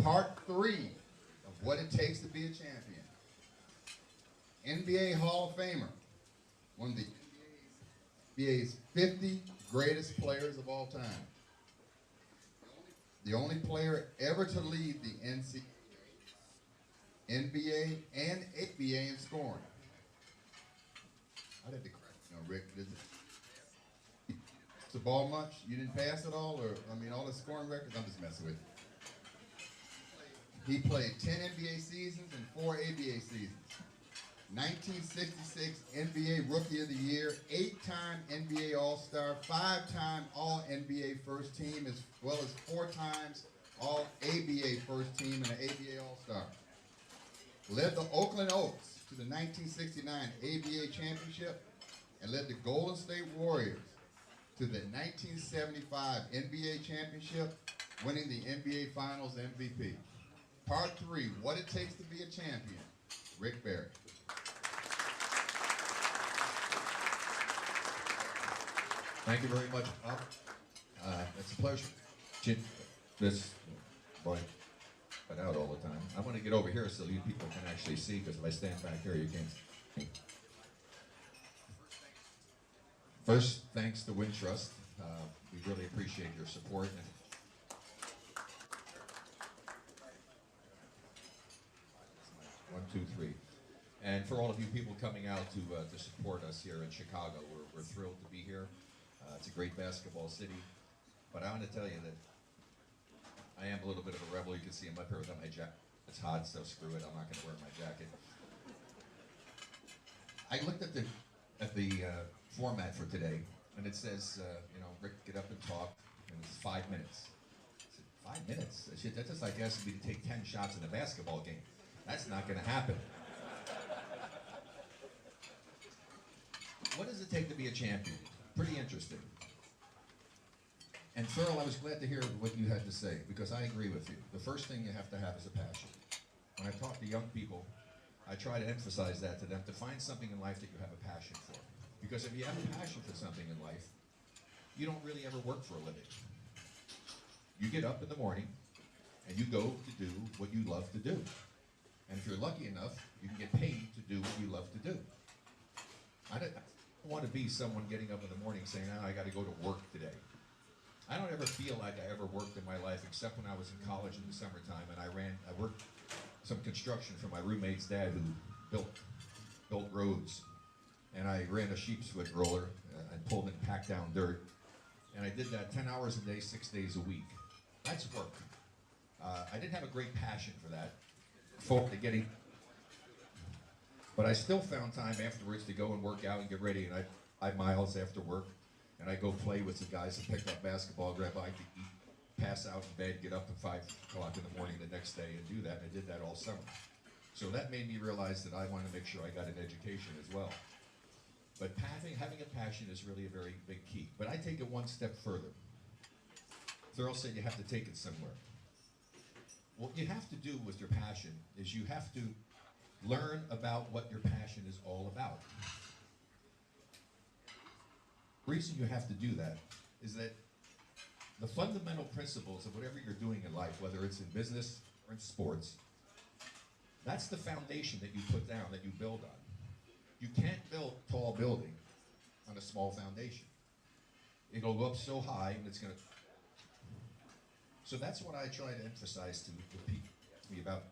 Part 3 of what it takes to be a champion. NBA Hall of Famer, one of the NBA's 50 greatest players of all time. The only player ever to lead the NCAA, NBA, and ABA in scoring. I did the correct, Rick. Did the ball much? You didn't pass it all, or all the scoring records? I'm just messing with you. He played 10 NBA seasons and 4 ABA seasons. 1966 NBA Rookie of the Year, 8-time NBA All-Star, 5-time All-NBA First Team, as well as 4 times All-ABA First Team and an ABA All-Star. Led the Oakland Oaks to the 1969 ABA Championship and led the Golden State Warriors to the 1975 NBA Championship, winning the NBA Finals MVP. Part 3, what it takes to be a champion. Rick Barry. Thank you very much, Bob. It's a pleasure. This boy cut out all the time. I want to get over here so you people can actually see, because if I stand back here, you can't see. First, thanks to Wintrust. We really appreciate your support. 1, 2, 3. And for all of you people coming out to support us here in Chicago, we're thrilled to be here. It's a great basketball city. But I want to tell you that I am a little bit of a rebel. You can see I'm up here without my jacket. It's hot, so screw it. I'm not going to wear my jacket. I looked at the format for today, and it says, Rick, get up and talk, and it's 5 minutes. I said, 5 minutes? That's just like asking me to take 10 shots in a basketball game. That's not going to happen. What does it take to be a champion? Pretty interesting. And Thurl, I was glad to hear what you had to say, because I agree with you. The first thing you have to have is a passion. When I talk to young people, I try to emphasize that to them, to find something in life that you have a passion for. Because if you have a passion for something in life, you don't really ever work for a living. You get up in the morning, and you go to do what you love to do. And if you're lucky enough, you can get paid to do what you love to do. I don't want to be someone getting up in the morning saying, I got to go to work today. I don't ever feel like I ever worked in my life, except when I was in college in the summertime, and I worked some construction for my roommate's dad, who built roads. And I ran a sheep's foot roller and pulled and packed down dirt. And I did that 10 hours a day, 6 days a week. That's work. I didn't have a great passion for that. But I still found time afterwards to go and work out and get ready. And I miles after work, and I go play with the guys and pick up basketball, grab a bite to eat, pass out in bed, get up at 5 o'clock in the morning the next day and do that. And I did that all summer. So that made me realize that I wanted to make sure I got an education as well. But having a passion is really a very big key. But I take it one step further. Thurl said you have to take it somewhere. What you have to do with your passion is you have to learn about what your passion is all about. The reason you have to do that is that the fundamental principles of whatever you're doing in life, whether it's in business or in sports, that's the foundation that you put down, that you build on. You can't build a tall building on a small foundation. It'll go up so high and it's going to... So that's what I try to emphasize to people about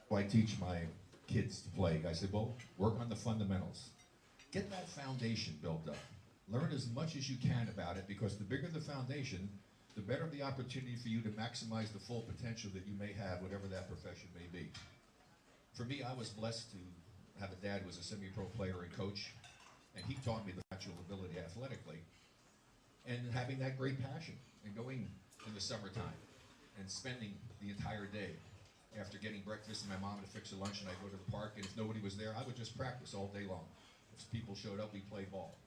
how I teach my kids to play. I said, well, work on the fundamentals. Get that foundation built up. Learn as much as you can about it, because the bigger the foundation, the better the opportunity for you to maximize the full potential that you may have, whatever that profession may be. For me, I was blessed to have a dad who was a semi-pro player and coach, and he taught me the natural ability athletically, and having that great passion, and going in the summertime, and spending the entire day after getting breakfast and my mom to fix a lunch, and I'd go to the park, and if nobody was there, I would just practice all day long. If people showed up, we'd play ball.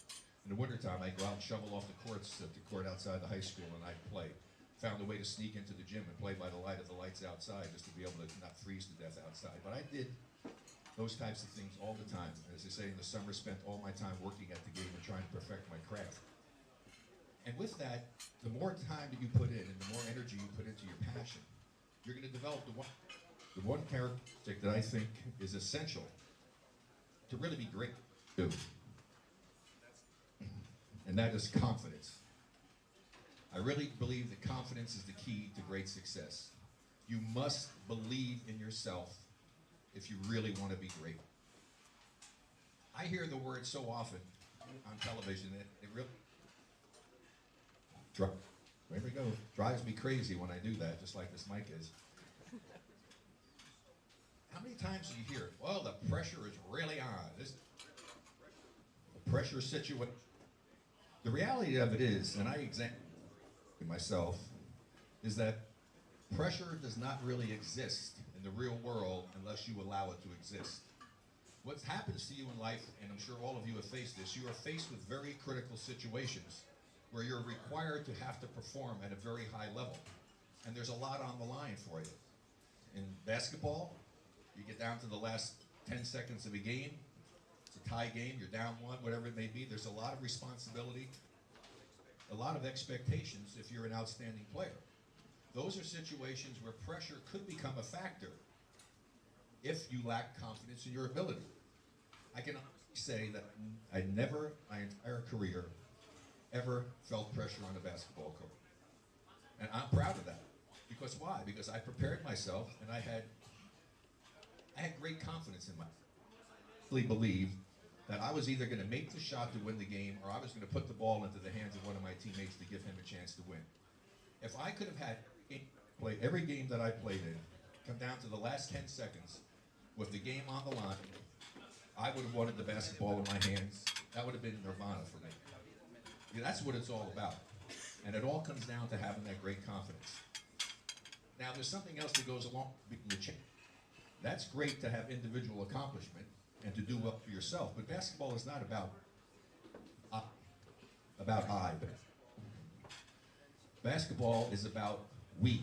In the wintertime, I'd go out and shovel off the courts at the court outside the high school, and I'd play. Found a way to sneak into the gym and play by the light of the lights outside, just to be able to not freeze to death outside. But I did those types of things all the time. As I say, in the summer, spent all my time working at the game and trying to perfect my craft. And with that, the more time that you put in and the more energy you put into your passion, you're going to develop the one characteristic that I think is essential to really be great, too, and that is confidence. I really believe that confidence is the key to great success. You must believe in yourself if you really want to be great. I hear the word so often on television that it really there we go. Drives me crazy when I do that, just like this mic is. How many times do you hear it? Well, the pressure is really on. The pressure situation. The reality of it is, and I examine myself, is that pressure does not really exist in the real world unless you allow it to exist. What happens to you in life, and I'm sure all of you have faced this, you are faced with very critical situations where you're required to have to perform at a very high level. And there's a lot on the line for you. In basketball, you get down to the last 10 seconds of a game, it's a tie game, you're down one, whatever it may be, there's a lot of responsibility, a lot of expectations if you're an outstanding player. Those are situations where pressure could become a factor if you lack confidence in your ability. I can say that I never, my entire career, ever felt pressure on a basketball court. And I'm proud of that. Because why? Because I prepared myself and I had great confidence in myself. I really believed that I was either going to make the shot to win the game or I was going to put the ball into the hands of one of my teammates to give him a chance to win. If I could have had every game that I played in, come down to the last 10 seconds with the game on the line, I would have wanted the basketball in my hands. That would have been nirvana for me. That's what it's all about. And it all comes down to having that great confidence. Now, there's something else that goes along with the change. That's great to have individual accomplishment and to do well for yourself, but basketball is not about I. Basketball is about we.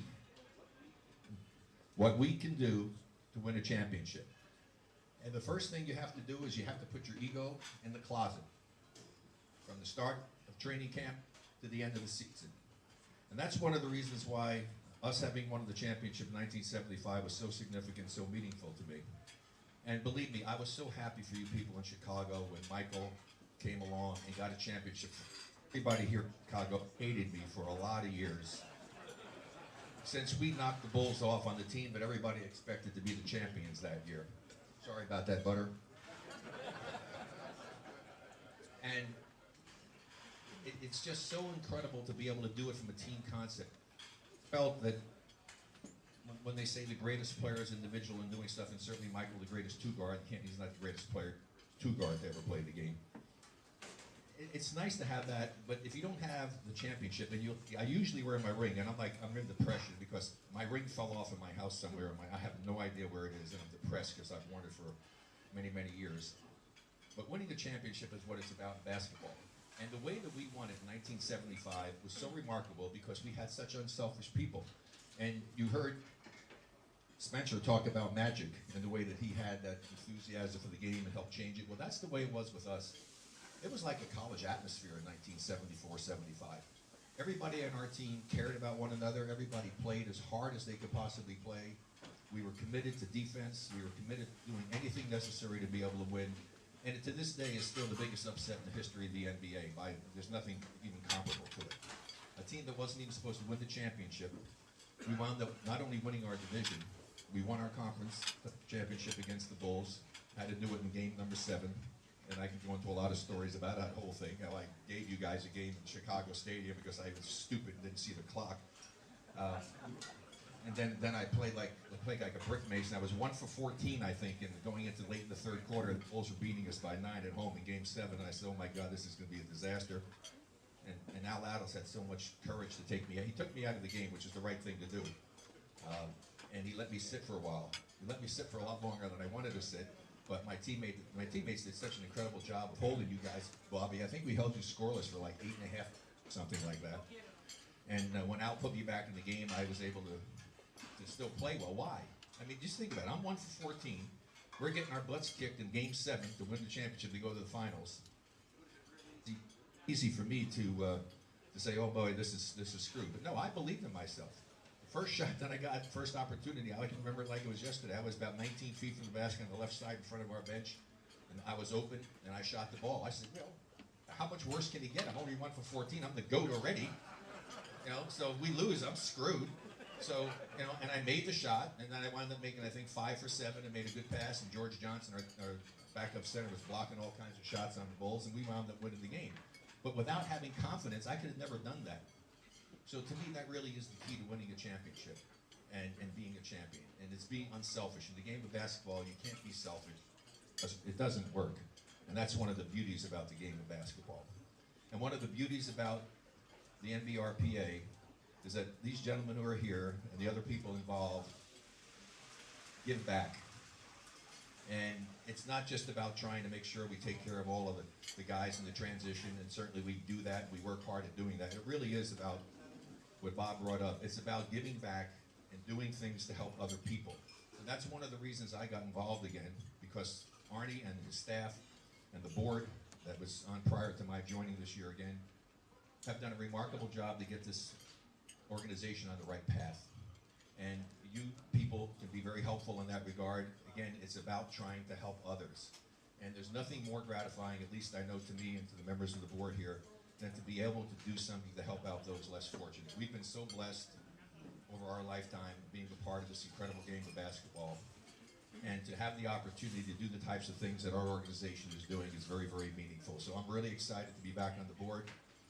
What we can do to win a championship. And the first thing you have to do is you have to put your ego in the closet. From the start of training camp to the end of the season. And that's one of the reasons why us having won the championship in 1975 was so significant, so meaningful to me. And believe me, I was so happy for you people in Chicago when Michael came along and got a championship. Everybody here in Chicago hated me for a lot of years. Since we knocked the Bulls off on the team, but everybody expected to be the champions that year. Sorry about that, Butter. And it's just so incredible to be able to do it from a team concept. I felt that when they say the greatest player is individual in doing stuff, and certainly Michael, the greatest two-guard, he's not the greatest player, two-guard to ever play the game. It's nice to have that, but if you don't have the championship, and I usually wear my ring, and I'm in depression because my ring fell off in my house somewhere, I have no idea where it is, and I'm depressed because I've worn it for many, many years. But winning the championship is what it's about in basketball. And the way that we won it in 1975 was so remarkable because we had such unselfish people. And you heard Spencer talk about Magic and the way that he had that enthusiasm for the game and helped change it. Well, that's the way it was with us. It was like a college atmosphere in 1974-75. Everybody on our team cared about one another. Everybody played as hard as they could possibly play. We were committed to defense. We were committed to doing anything necessary to be able to win. And it, to this day, is still the biggest upset in the history of the NBA. There's nothing even comparable to it. A team that wasn't even supposed to win the championship, we wound up not only winning our division, we won our conference championship against the Bulls, had to do it in game number 7, and I can go into a lot of stories about that whole thing, how I gave you guys a game in Chicago Stadium because I was stupid and didn't see the clock. And then I played like a brick mason. I was 1 for 14, I think, and going into late in the third quarter, the Bulls were beating us by 9 at home in Game 7. And I said, "Oh my God, this is going to be a disaster." And Al Attles had so much courage to take me out. He took me out of the game, which is the right thing to do. And he let me sit for a while. He let me sit for a lot longer than I wanted to sit. But my teammates did such an incredible job of holding you guys, Bobby. I think we held you scoreless for like 8.5, something like that. And when Al put me back in the game, I was able to still play well. Why? I mean, just think about it. I'm 1 for 14. We're getting our butts kicked in Game 7 to win the championship to go to the finals. It's easy for me to say, "Oh boy, this is screwed." But no, I believed in myself. first shot that I got, first opportunity, I can remember it like it was yesterday. I was about 19 feet from the basket on the left side in front of our bench, and I was open, and I shot the ball. I said, well, how much worse can he get? I'm only 1 for 14. I'm the GOAT already. You know, so if we lose, I'm screwed. So, you know, and I made the shot, and then I wound up making, I think, 5 for 7, and made a good pass, and George Johnson, our backup center, was blocking all kinds of shots on the Bulls, and we wound up winning the game. But without having confidence, I could have never done that. So to me, that really is the key to winning a championship and being a champion. And it's being unselfish. In the game of basketball, you can't be selfish. It doesn't work. And that's one of the beauties about the game of basketball. And one of the beauties about the NBRPA is that these gentlemen who are here and the other people involved give back. And it's not just about trying to make sure we take care of all of the guys in the transition, and certainly we do that, we work hard at doing that. It really is about what Bob brought up. It's about giving back and doing things to help other people. And that's one of the reasons I got involved again, because Arnie and his staff and the board that was on prior to my joining this year again have done a remarkable job to get this organization on the right path. And you people can be very helpful in that regard. Again, it's about trying to help others. And there's nothing more gratifying, at least I know to me and to the members of the board here, than to be able to do something to help out those less fortunate. We've been so blessed over our lifetime being a part of this incredible game of basketball. And to have the opportunity to do the types of things that our organization is doing is very, very meaningful. So I'm really excited to be back on the board.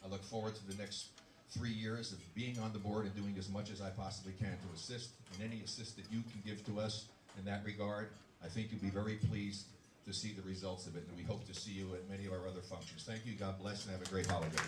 I look forward to the next 3 years of being on the board and doing as much as I possibly can to assist, and any assist that you can give to us in that regard. I think you'll be very pleased to see the results of it, and we hope to see you at many of our other functions. Thank you, God bless, and have a great holiday.